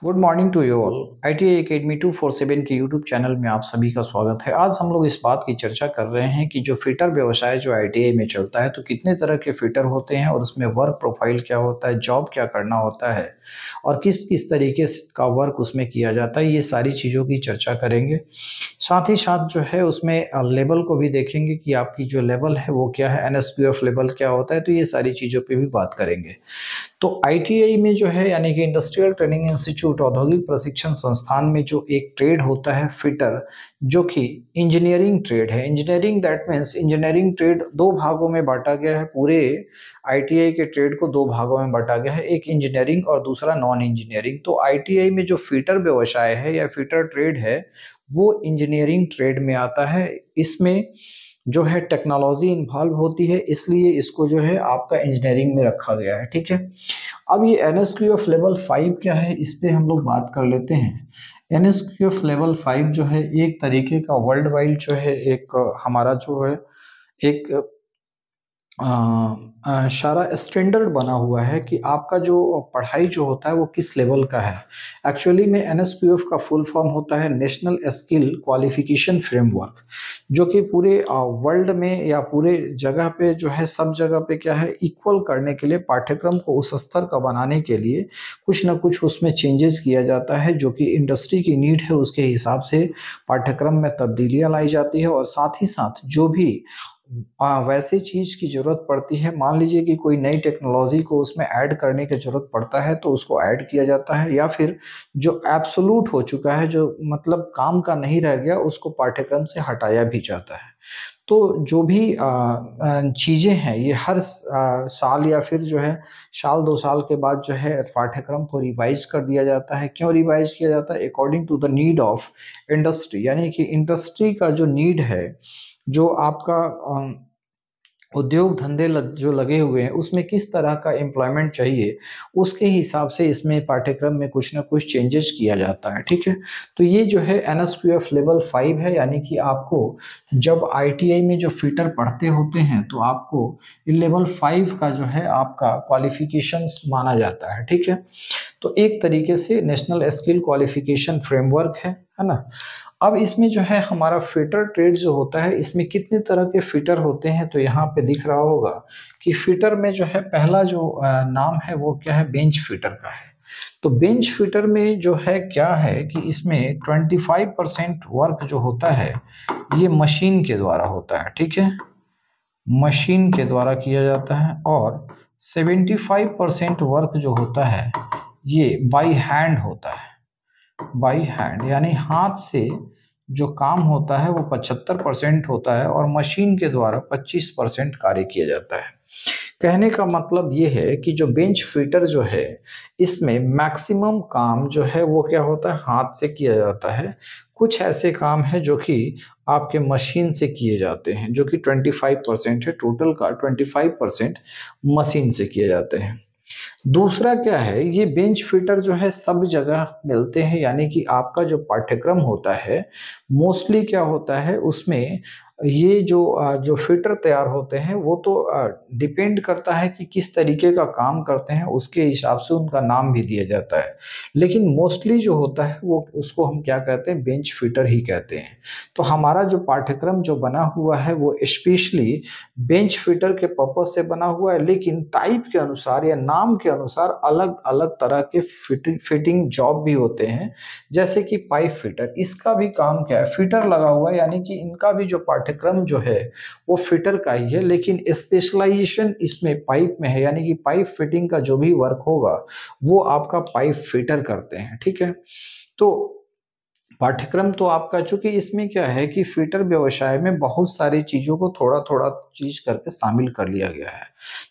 Good morning to you all. ITI academy 247 के YouTube channel में आप सभी का स्वागत है। आज हम लोग इस बात की चर्चा कर रहे हैं कि जो फिटर व्यवसाय जो ITI में चलता है तो कितने तरह के फिटर होते हैं और उसमें वर्क प्रोफाइल क्या होता है, जॉब क्या करना होता है और किस किस तरीके का वर्क उसमें किया जाता है, ये सारी चीज़ों की चर्चा करेंगे। साथ ही साथ जो है उसमें लेवल को भी देखेंगे कि आपकी जो लेवल है वो क्या है, NSQF लेवल क्या होता है, तो ये सारी चीज़ों पे भी बात करेंगे। तो ITI में जो है यानी कि इंडस्ट्रियल ट्रेनिंग इंस्टीट्यूट औद्योगिक प्रशिक्षण संस्थान में जो एक ट्रेड होता है फिटर, जो कि इंजीनियरिंग ट्रेड है। Engineering that means engineering trade दो भागों में बांटा गया है। पूरे ITI के ट्रेड को दो भागों में बांटा गया है, एक इंजीनियरिंग और दूसरा नॉन इंजीनियरिंग। तो ITI में जो फिटर व्यवसाय है या फिटर ट्रेड है वो इंजीनियरिंग ट्रेड में आता है। इसमें जो है टेक्नोलॉजी इन्वॉल्व होती है, इसलिए इसको जो है आपका इंजीनियरिंग में रखा गया है। ठीक है, अब ये NSQF लेवल 5 क्या है, इस पे हम लोग बात कर लेते हैं। NSQF लेवल 5 जो है एक तरीके का वर्ल्ड वाइड जो है एक हमारा जो है एक सारा स्टैंडर्ड बना हुआ है कि आपका जो पढ़ाई जो होता है वो किस लेवल का है। एक्चुअली में NSQF का फुल फॉर्म होता है नेशनल स्किल क्वालिफिकेशन फ्रेमवर्क, जो कि पूरे वर्ल्ड में या पूरे जगह पे जो है सब जगह पे क्या है इक्वल करने के लिए पाठ्यक्रम को उस स्तर का बनाने के लिए कुछ ना कुछ उसमें चेंजेस किया जाता है, जो कि इंडस्ट्री की नीड है उसके हिसाब से पाठ्यक्रम में तब्दीलियां लाई जाती है। और साथ ही साथ जो भी वैसी चीज की जरूरत पड़ती है, मान लीजिए कि कोई नई टेक्नोलॉजी को उसमें ऐड करने की जरूरत पड़ता है तो उसको ऐड किया जाता है, या फिर जो एब्सोल्यूट हो चुका है जो मतलब काम का नहीं रह गया उसको पाठ्यक्रम से हटाया भी जाता है। तो जो भी चीजें हैं ये हर साल या फिर जो है साल दो साल के बाद जो है पाठ्यक्रम को रिवाइज कर दिया जाता है। क्यों रिवाइज किया जाता है? According to the need of industry, यानी कि इंडस्ट्री का जो नीड है, जो आपका उद्योग धंधे जो लगे हुए हैं उसमें किस तरह का एम्प्लॉयमेंट चाहिए, उसके हिसाब से इसमें पाठ्यक्रम में कुछ ना कुछ चेंजेस किया जाता है। ठीक है, तो ये जो है NSQF लेवल 5 है, यानी कि आपको जब ITI में जो फिटर पढ़ते होते हैं तो आपको लेवल 5 का जो है आपका क्वालिफिकेशंस माना जाता है। ठीक है, तो एक तरीके से नेशनल स्किल क्वालिफिकेशन फ्रेमवर्क है ना। अब इसमें जो है हमारा फिटर ट्रेड जो होता है इसमें कितने तरह के फिटर होते हैं, तो यहाँ पे दिख रहा होगा कि फिटर में जो है पहला जो नाम है वो क्या है, बेंच फिटर का है। तो बेंच फिटर में जो है क्या है कि इसमें 25% वर्क जो होता है ये मशीन के द्वारा होता है। ठीक है, मशीन के द्वारा किया जाता है, और 75% वर्क जो होता है ये बाई हैंड होता है। बाई हैंड यानी हाथ से जो काम होता है वो 75% होता है और मशीन के द्वारा 25% कार्य किया जाता है। कहने का मतलब ये है कि जो बेंच फिटर जो है इसमें मैक्सिमम काम जो है वो क्या होता है, हाथ से किया जाता है। कुछ ऐसे काम है जो कि आपके मशीन से किए जाते हैं, जो कि 25% है, टोटल का 25% मशीन से किए जाते हैं। दूसरा क्या है, ये बेंच फिटर जो है सब जगह मिलते हैं, यानी कि आपका जो पाठ्यक्रम होता है मोस्टली क्या होता है उसमें ये जो फिटर तैयार होते हैं वो तो डिपेंड करता है कि किस तरीके का काम करते हैं, उसके हिसाब से उनका नाम भी दिया जाता है। लेकिन मोस्टली जो होता है वो उसको हम क्या कहते हैं, बेंच फिटर ही कहते हैं। तो हमारा जो पाठ्यक्रम जो बना हुआ है वो स्पेशली बेंच फिटर के पर्पज से बना हुआ है, लेकिन टाइप के अनुसार या नाम के अनुसार अलग अलग तरह के फिटिंग जॉब भी होते हैं। जैसे कि पाइप फिटर, इसका भी काम क्या है, फिटर लगा हुआ है, यानी कि इनका भी जो पाठ्यक्रम जो है वो फिटर का ही है, लेकिन स्पेशलाइजेशन इसमें पाइप में है, यानी कि पाइप फिटिंग का जो भी वर्क होगा वो आपका पाइप फिटर करते हैं। ठीक है, तो पाठ्यक्रम तो आपका, चूंकि इसमें क्या है कि फिटर व्यवसाय में बहुत सारी चीजों को थोड़ा थोड़ा चीज करके शामिल कर लिया गया है,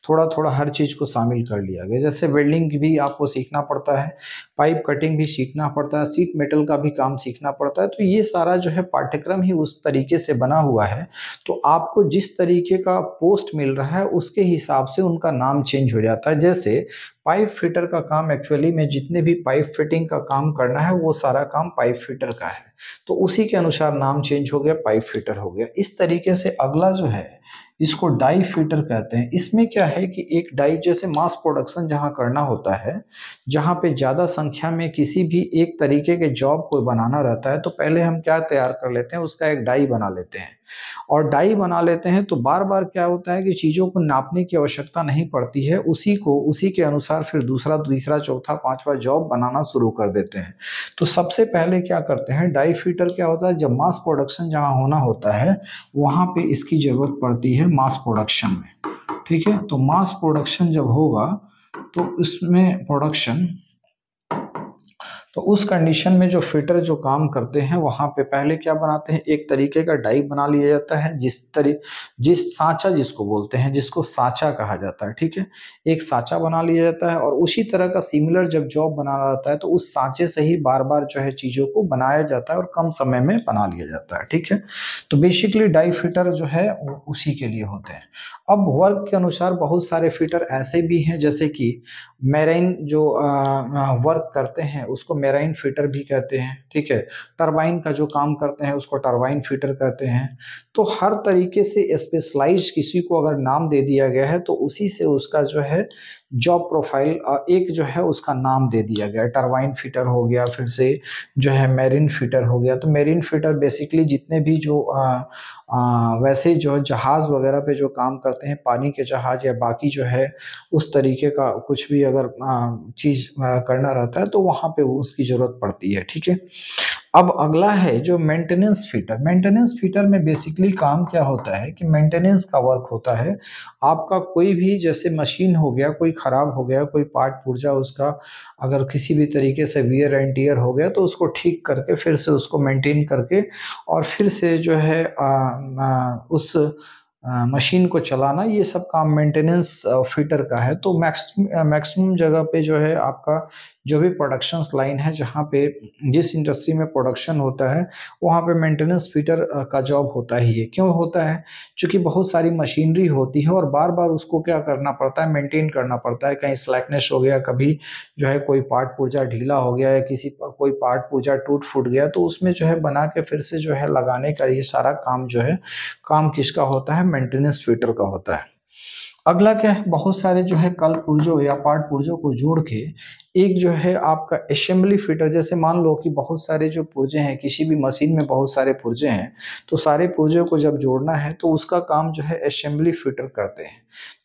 थोड़ा थोड़ा हर चीज को शामिल कर लिया गया। जैसे वेल्डिंग भी आपको सीखना पड़ता है, पाइप कटिंग भी सीखना पड़ता है, सीट मेटल का भी काम सीखना पड़ता है। तो ये सारा जो है पाठ्यक्रम ही उस तरीके से बना हुआ है। तो आपको जिस तरीके का पोस्ट मिल रहा है उसके हिसाब से उनका नाम चेंज हो जाता है। जैसे पाइप फिटर का काम एक्चुअली में जितने भी पाइप फिटिंग का काम करना है वो सारा काम पाइप फिटर का है, तो उसी के अनुसार नाम चेंज हो गया, पाइप फिटर हो गया। इस तरीके से अगला जो है इसको डाई फिटर कहते हैं। इसमें क्या है कि एक डाई जैसे मास प्रोडक्शन जहाँ करना होता है, जहाँ पे ज़्यादा संख्या में किसी भी एक तरीके के जॉब को बनाना रहता है, तो पहले हम क्या तैयार कर लेते हैं, उसका एक डाई बना लेते हैं। और डाई बना लेते हैं तो बार बार क्या होता है कि चीज़ों को नापने की आवश्यकता नहीं पड़ती है, उसी के अनुसार फिर दूसरा, तीसरा, चौथा, पांचवा जॉब बनाना शुरू कर देते हैं। तो सबसे पहले क्या करते हैं, डाई फिटर क्या होता है, जब मास प्रोडक्शन जहाँ होना होता है वहाँ पे इसकी जरूरत पड़ती है मास प्रोडक्शन में। ठीक है, तो मास प्रोडक्शन जब होगा तो इसमें प्रोडक्शन, तो उस कंडीशन में जो फिटर जो काम करते हैं वहां पे पहले क्या बनाते हैं, एक तरीके का डाई बना लिया जाता है, जिस सांचा जिसको बोलते हैं, जिसको सांचा कहा जाता है। ठीक है, एक सांचा बना लिया जाता है और उसी तरह का सिमिलर जब जॉब बनाना रहता है तो उस सांचे से ही बार बार जो है चीजों को बनाया जाता है और कम समय में बना लिया जाता है। ठीक है, तो बेसिकली डाई फिटर जो है वो उसी के लिए होते हैं। अब वर्क के अनुसार बहुत सारे फिटर ऐसे भी हैं, जैसे कि मैराइन जो वर्क करते हैं उसको मैराइन फिटर भी कहते हैं। ठीक है, टरबाइन का जो काम करते हैं उसको टरबाइन फिटर कहते हैं। तो हर तरीके से स्पेशलाइज किसी को अगर नाम दे दिया गया है तो उसी से उसका जो है जॉब प्रोफाइल एक जो है उसका नाम दे दिया गया है। टरबाइन फिटर हो गया, फिर से जो है मैरिन फिटर हो गया। तो मैरिन फिटर बेसिकली जितने भी जो वैसे जो जहाज वगैरह पे जो काम करते हैं, पानी के जहाज या बाकी जो है उस तरीके का कुछ भी अगर चीज करना रहता है तो वहां पे उसकी जरूरत पड़ती है। ठीक है, अब अगला है जो मेंटेनेंस फीटर। मेंटेनेंस फीटर में बेसिकली काम क्या होता है कि मेंटेनेंस का वर्क होता है। आपका कोई भी जैसे मशीन हो गया, कोई खराब हो गया, कोई पार्ट पुर्जा उसका अगर किसी भी तरीके से वियर एंड टियर हो गया तो उसको ठीक करके फिर से उसको मेंटेन करके और फिर से जो है उस मशीन को चलाना, ये सब काम मेंटेनेंस फिटर का है। तो मैक्सिमम जगह पे जो है आपका जो भी प्रोडक्शन लाइन है, जहाँ पे जिस इंडस्ट्री में प्रोडक्शन होता है वहाँ पे मेंटेनेंस फिटर का जॉब होता ही है। क्यों होता है, क्योंकि बहुत सारी मशीनरी होती है और बार बार उसको क्या करना पड़ता है, मेंटेन करना पड़ता है। कहीं स्लैकनेस हो गया, कभी जो है कोई पार्ट पुर्जा ढीला हो गया है, कोई पार्ट पुर्जा टूट फूट गया, तो उसमें जो है बना के फिर से जो है लगाने का ये सारा काम जो है काम किसका होता है, मेंटेनेंस फिटर का होता है। अगला क्या है, बहुत सारे जो है कल पुर्जों या पार्ट पुर्जों को जोड़ के एक जो है आपका असेंबली फिटर। जैसे मान लो कि बहुत सारे जो पुर्जे हैं, किसी भी मशीन में बहुत सारे पुर्जे हैं, तो सारे पुर्जों को जब जोड़ना है तो उसका काम जो है असेंबली फिटर करते हैं।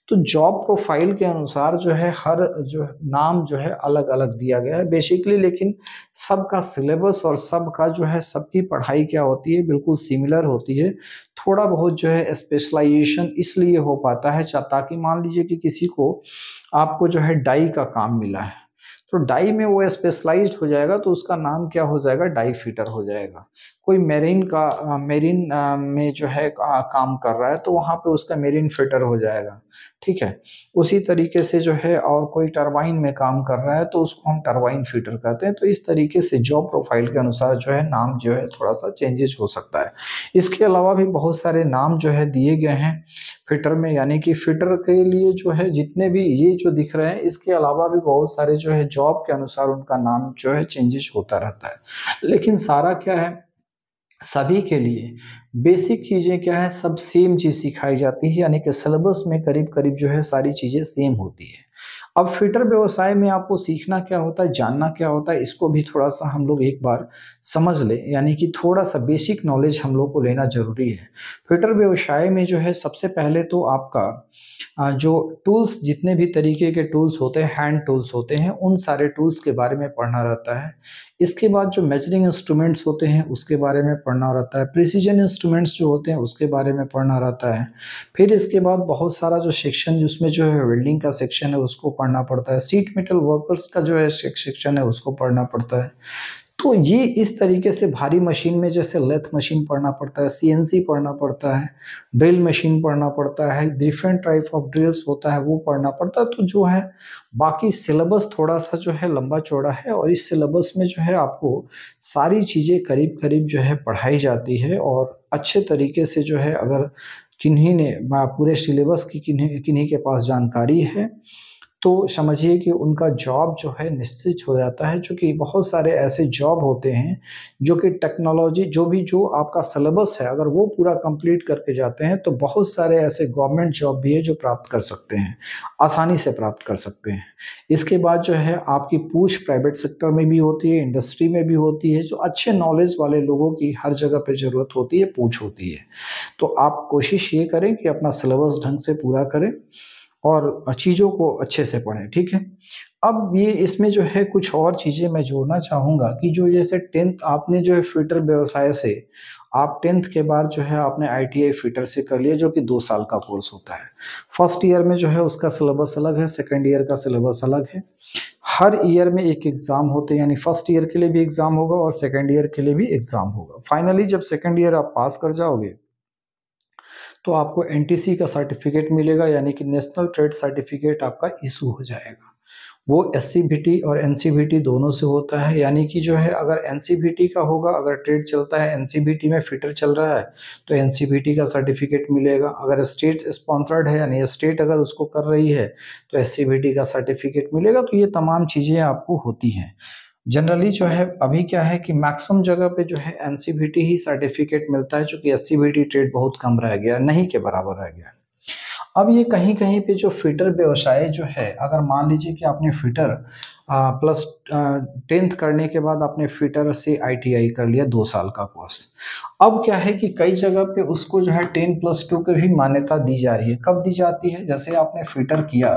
तो जॉब प्रोफाइल के अनुसार जो है हर जो नाम जो है अलग अलग दिया गया है बेसिकली, लेकिन सबका सिलेबस और सबका जो है सबकी पढ़ाई क्या होती है, बिल्कुल सिमिलर होती है। थोड़ा बहुत जो है स्पेशलाइजेशन इसलिए हो पाता है ताकि मान लीजिए कि किसी को आपको जो है डाई का काम मिला है, तो डाई में वो स्पेशलाइज्ड हो जाएगा तो उसका नाम क्या हो जाएगा, डाई फिटर हो जाएगा। कोई मेरीन में जो है काम कर रहा है तो वहां पे उसका मेरीन फिटर हो जाएगा। ठीक है, उसी तरीके से जो है और कोई टरबाइन में काम कर रहा है तो उसको हम टरबाइन फिटर कहते हैं। तो इस तरीके से जॉब प्रोफाइल के अनुसार जो है नाम जो है थोड़ा सा चेंजेस हो सकता है। इसके अलावा भी बहुत सारे नाम जो है दिए गए हैं फिटर में, यानी कि फिटर के लिए जो है जितने भी ये जो दिख रहे हैं, इसके अलावा भी बहुत सारे जो है जॉब के अनुसार उनका नाम जो है चेंजेस होता रहता है। लेकिन सारा क्या है, सभी के लिए बेसिक चीजें क्या है, सब सेम चीज सिखाई जाती है, यानी कि सिलेबस में करीब करीब जो है सारी चीजें सेम होती है। अब फिटर व्यवसाय में आपको सीखना क्या होता है, जानना क्या होता है, इसको भी थोड़ा सा हम लोग एक बार समझ ले, यानी कि थोड़ा सा बेसिक नॉलेज हम लोग को लेना जरूरी है। फिटर व्यवसाय में जो है सबसे पहले तो आपका जो टूल्स, जितने भी तरीके के टूल्स होते हैं, हैंड टूल्स होते हैं, उन सारे टूल्स के बारे में पढ़ना रहता है। इसके बाद जो मेजरिंग इंस्ट्रूमेंट्स होते हैं उसके बारे में पढ़ना रहता है। प्रिसीजन इंस्ट्रूमेंट्स जो होते हैं उसके बारे में पढ़ना रहता है। फिर इसके बाद बहुत सारा जो सेक्शन जिसमें जो है वेल्डिंग का सेक्शन है उसको पढ़ना पड़ता है। सीट मेटल वर्कर्स का जो है सेक्शन है उसको पढ़ना पड़ता है। तो ये इस तरीके से भारी मशीन में जैसे लेथ मशीन पढ़ना पड़ता है, सीएनसी पढ़ना पड़ता है, ड्रिल मशीन पढ़ना पड़ता है, डिफरेंट टाइप ऑफ ड्रिल्स होता है वो पढ़ना पड़ता है। तो जो है बाकी सिलेबस थोड़ा सा जो है लंबा चौड़ा है और इस सिलेबस में जो है आपको सारी चीज़ें करीब करीब जो है पढ़ाई जाती है। और अच्छे तरीके से जो है अगर किन्हीं ने पूरे सिलेबस की किन्हीं किन्हीं के पास जानकारी है तो समझिए कि उनका जॉब जो है निश्चित हो जाता है, चूँकि बहुत सारे ऐसे जॉब होते हैं जो कि टेक्नोलॉजी जो आपका सिलेबस है अगर वो पूरा कंप्लीट करके जाते हैं तो बहुत सारे ऐसे गवर्नमेंट जॉब भी है जो प्राप्त कर सकते हैं, आसानी से प्राप्त कर सकते हैं। इसके बाद जो है आपकी पूछ प्राइवेट सेक्टर में भी होती है, इंडस्ट्री में भी होती है, जो अच्छे नॉलेज वाले लोगों की हर जगह पे ज़रूरत होती है, पूछ होती है। तो आप कोशिश ये करें कि अपना सिलेबस ढंग से पूरा करें और चीज़ों को अच्छे से पढ़ें, ठीक है? अब ये इसमें जो है कुछ और चीज़ें मैं जोड़ना चाहूँगा कि जो जैसे 10th आपने जो है फिटर व्यवसाय से आप 10th के बाद जो है आपने आईटीआई फिटर से कर लिया जो कि 2 साल का कोर्स होता है। फर्स्ट ईयर में जो है उसका सिलेबस अलग है, सेकंड ईयर का सिलेबस अलग है। हर ईयर में एक एग्ज़ाम होते हैं, यानी फर्स्ट ईयर के लिए भी एग्ज़ाम होगा और सेकंड ईयर के लिए भी एग्ज़ाम होगा। फाइनली जब सेकंड ईयर आप पास कर जाओगे तो आपको एनटीसी का सर्टिफिकेट मिलेगा, यानी कि नेशनल ट्रेड सर्टिफिकेट आपका इशू हो जाएगा। वो एससीबीटी और एनसीबीटी दोनों से होता है, यानी कि जो है अगर एनसीबीटी का होगा, अगर ट्रेड चलता है एनसीबीटी में फिटर चल रहा है तो एनसीबीटी का सर्टिफिकेट मिलेगा। अगर स्टेट स्पॉन्सर्ड है यानी स्टेट अगर उसको कर रही है तो एससीबीटी का सर्टिफिकेट मिलेगा। तो ये तमाम चीज़ें आपको होती हैं। जनरली जो है अभी क्या है कि मैक्सिमम जगह पे जो है एनसीबीटी ही सर्टिफिकेट मिलता है, चूँकि एससीबीटी ट्रेड बहुत कम रह गया, नहीं के बराबर रह गया। अब ये कहीं-कहीं पे जो फिटर व्यवसाय जो है, अगर मान लीजिए कि आपने फिटर प्लस 10th करने के बाद आपने फिटर से आईटीआई कर लिया 2 साल का कोर्स। अब क्या है कि कई जगह पे उसको जो है 10+2 की भी मान्यता दी जा रही है। कब दी जाती है? जैसे आपने फिटर किया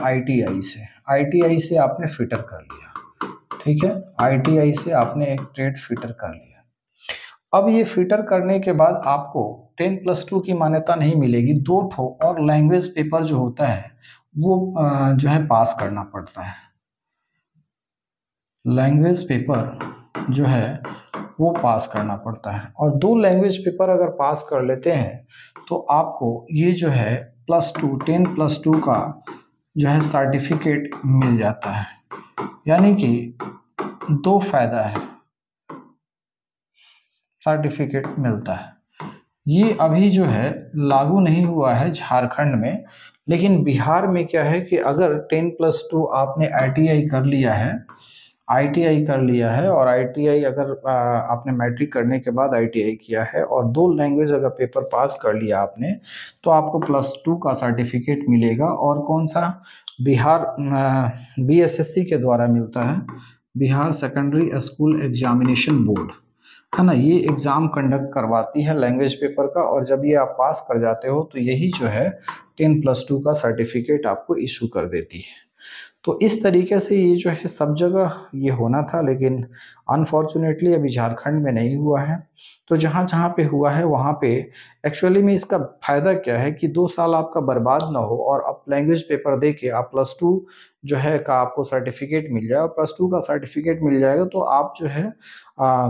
आईटीआई से आपने फिटर कर लिया, ठीक है? आईटीआई से आपने एक ट्रेड फिटर कर लिया। अब ये फिटर करने के बाद आपको 10+2 की मान्यता नहीं मिलेगी, 2 ठो और लैंग्वेज पेपर जो होता है वो जो है पास करना पड़ता है। लैंग्वेज पेपर जो है वो पास करना पड़ता है और 2 लैंग्वेज पेपर अगर पास कर लेते हैं तो आपको ये जो है +2 10+2 का जो है सर्टिफिकेट मिल जाता है। यानी कि 2 फायदा है, सर्टिफिकेट मिलता है। ये अभी जो है लागू नहीं हुआ है झारखंड में, लेकिन बिहार में क्या है कि अगर 10+2 आपने आईटीआई कर लिया है और आईटीआई अगर आपने मैट्रिक करने के बाद आईटीआई किया है और 2 लैंग्वेज अगर पेपर पास कर लिया आपने तो आपको +2 का सर्टिफिकेट मिलेगा। और कौन सा? बिहार बीएसएससी के द्वारा मिलता है, Bihar secondary school examination board, है ना? ये एग्ज़ाम कंडक्ट करवाती है लैंग्वेज पेपर का और जब ये आप पास कर जाते हो तो यही जो है 10+2 का सर्टिफिकेट आपको इशू कर देती है। तो इस तरीके से ये जो है सब जगह ये होना था, लेकिन अनफॉर्चुनेटली अभी झारखंड में नहीं हुआ है। तो जहाँ-जहाँ पे हुआ है वहाँ पे एक्चुअली में इसका फ़ायदा क्या है कि 2 साल आपका बर्बाद ना हो और आप लैंग्वेज पेपर दे के आप +2 जो है का आपको सर्टिफिकेट मिल जाए और +2 का सर्टिफिकेट मिल जाएगा तो आप जो है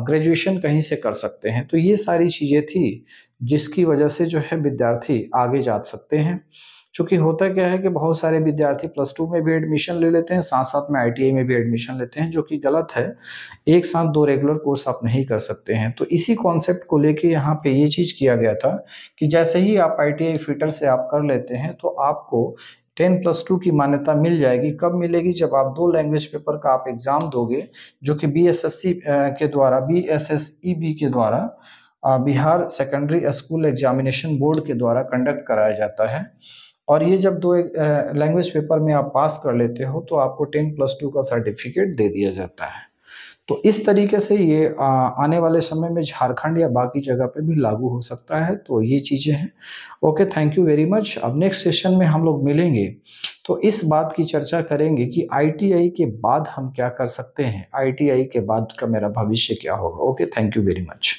ग्रेजुएशन कहीं से कर सकते हैं। तो ये सारी चीज़ें थी जिसकी वजह से जो है विद्यार्थी आगे जा सकते हैं। चूँकि होता क्या है कि बहुत सारे विद्यार्थी +2 में भी एडमिशन ले लेते हैं, साथ-साथ में आईटीआई में भी एडमिशन लेते हैं, जो कि गलत है। एक साथ 2 रेगुलर कोर्स आप नहीं कर सकते हैं। तो इसी कॉन्सेप्ट को लेके यहाँ पे ये चीज़ किया गया था कि जैसे ही आप आईटीआई फिटर से आप कर लेते हैं, तो आपको 10+2 की मान्यता मिल जाएगी। कब मिलेगी? जब आप 2 लैंग्वेज पेपर का आप एग्ज़ाम दोगे, जो कि बीएसएसईबी के द्वारा Bihar secondary school examination board के द्वारा कंडक्ट कराया जाता है। और ये जब 2 लैंग्वेज पेपर में आप पास कर लेते हो तो आपको 10+2 का सर्टिफिकेट दे दिया जाता है। तो इस तरीके से ये आने वाले समय में झारखंड या बाकी जगह पे भी लागू हो सकता है। तो ये चीज़ें हैं। Okay, thank you very much. अब नेक्स्ट सेशन में हम लोग मिलेंगे तो इस बात की चर्चा करेंगे कि आईटीआई के बाद हम क्या कर सकते हैं, आईटीआई के बाद का मेरा भविष्य क्या होगा। Okay, thank you very much.